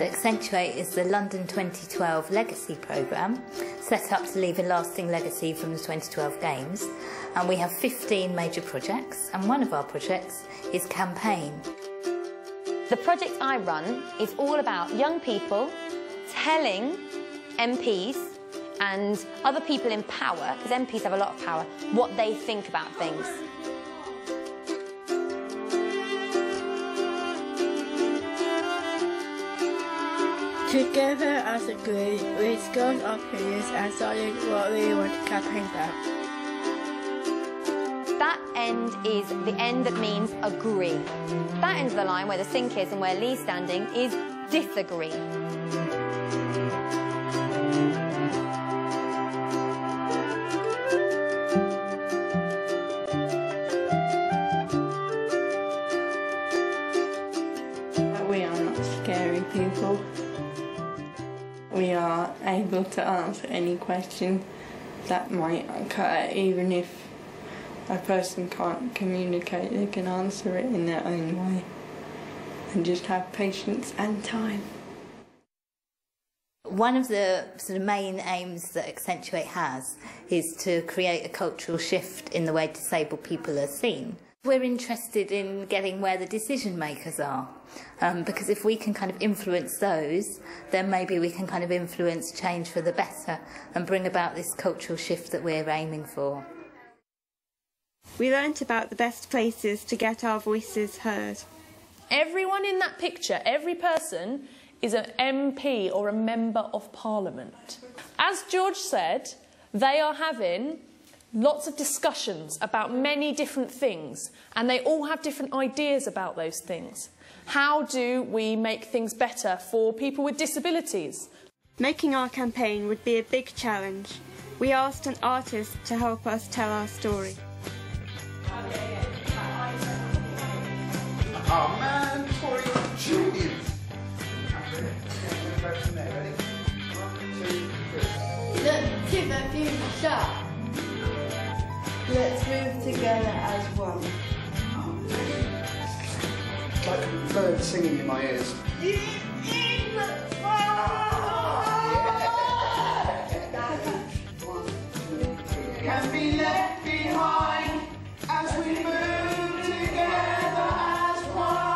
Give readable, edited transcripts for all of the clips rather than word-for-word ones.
Accentuate is the London 2012 Legacy programme, set up to leave a lasting legacy from the 2012 Games. And we have 15 major projects, and one of our projects is Campaign. The project I run is all about young people telling MPs and other people in power, because MPs have a lot of power, what they think about things. Together as a group, we discussed our opinions and decided what we want to campaign about. That end is the end that means agree. That end of the line, where the sink is and where Lee's standing, is disagree. We are not scary people. We are able to answer any question that might occur, even if a person can't communicate, they can answer it in their own way, and just have patience and time. One of the sort of main aims that Accentuate has is to create a cultural shift in the way disabled people are seen. We're interested in getting where the decision makers are, because if we can kind of influence those, then maybe we can kind of influence change for the better and bring about this cultural shift that we're aiming for. We learnt about the best places to get our voices heard. Everyone in that picture, every person, is an MP or a Member of Parliament. As George said, they are having lots of discussions about many different things, and they all have different ideas about those things. How do we make things better for people with disabilities? Making our campaign would be a big challenge. We asked an artist to help us tell our story. Oh man, Tori, Julian. Let's keep that view sharp. Let's move together as one. It's like a bird singing in my ears. Can be left behind as we move together as one.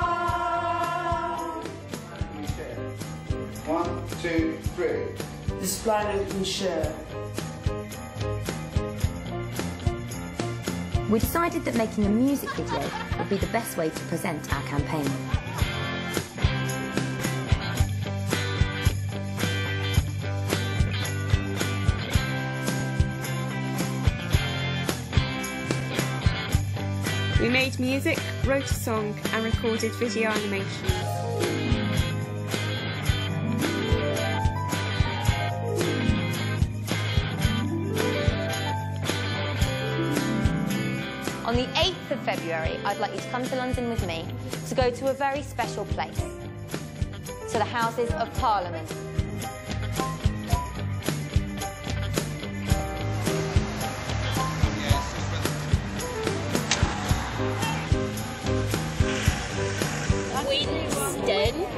1, 2, 3. This planet can share. We decided that making a music video would be the best way to present our campaign. We made music, wrote a song and recorded video animations. On the 8th of February, I'd like you to come to London with me to go to a very special place, to the Houses of Parliament.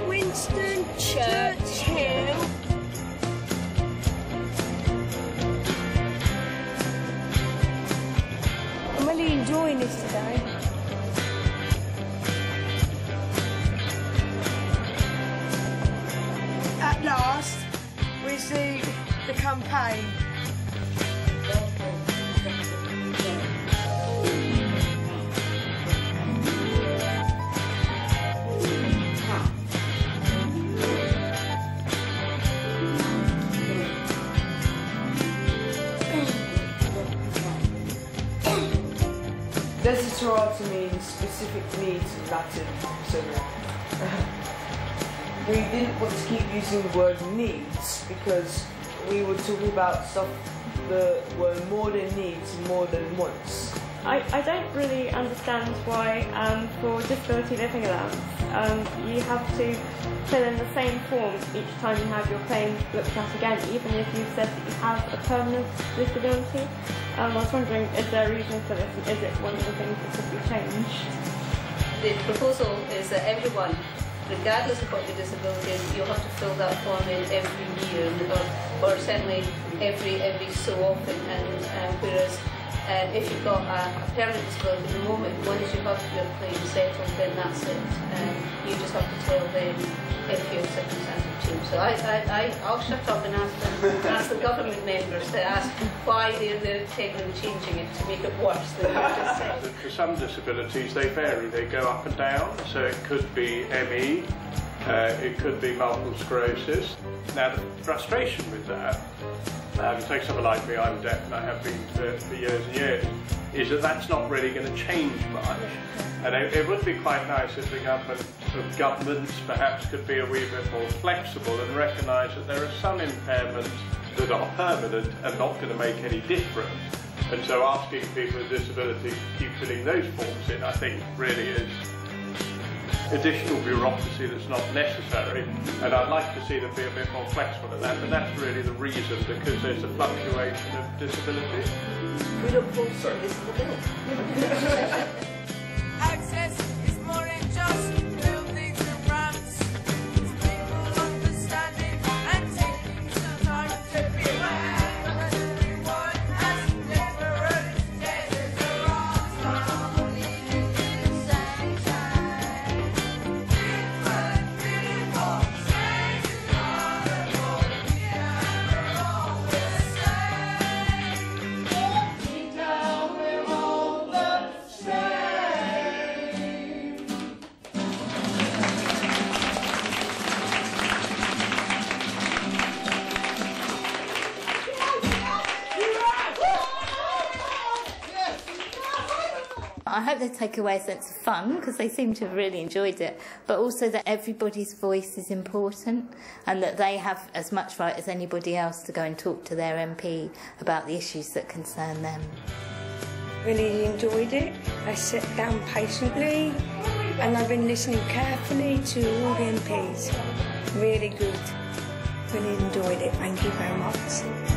Winston Churchill. I'm really enjoying this today. At last, we see the campaign. Desiderata means specific needs in Latin, so we didn't want to keep using the word needs because we were talking about stuff that were more than needs and more than wants. I don't really understand why for disability living allowance you have to fill in the same form each time you have your claim looked at again, even if you've said that you have a permanent disability. I was wondering, is there a reason for this, and is it one of the things that could be changed? The proposal is that everyone, regardless of what your disability is, you'll have to fill that form in every year, or certainly every so often, and whereas if you've got a permanent disability at the moment, once you have your claim settled, then that's it. You just have to tell them if your circumstances change. So I'll shut up and ask the government members to ask why they're taking and changing it to make it worse than you just said. For some disabilities, they vary. They go up and down. So it could be ME, it could be multiple sclerosis. Now the frustration with that, take someone like me, I'm deaf and I have been for years and years, is that that's not really going to change much. And it would be quite nice if the governments perhaps could be a wee bit more flexible and recognise that there are some impairments that are permanent and not going to make any difference. And so asking people with disabilities to keep filling those forms in, I think, really is additional bureaucracy that's not necessary, and I'd like to see them be a bit more flexible at that, but that's really the reason, because there's a fluctuation of disability. We look forward to this in the bill. Access is more than just buildings and ramps. It's people understanding and taking some time to be aware that everyone has different tastes and wrongs, but only in the same time. Different, beautiful, strange, horrible, yeah, we're all the same. Deep down, we're all the same. I hope they take away a sense of fun, because they seem to have really enjoyed it, but also that everybody's voice is important and that they have as much right as anybody else to go and talk to their MP about the issues that concern them. Really enjoyed it. I sat down patiently and I've been listening carefully to all the MPs. Really good. Really enjoyed it. Thank you very much.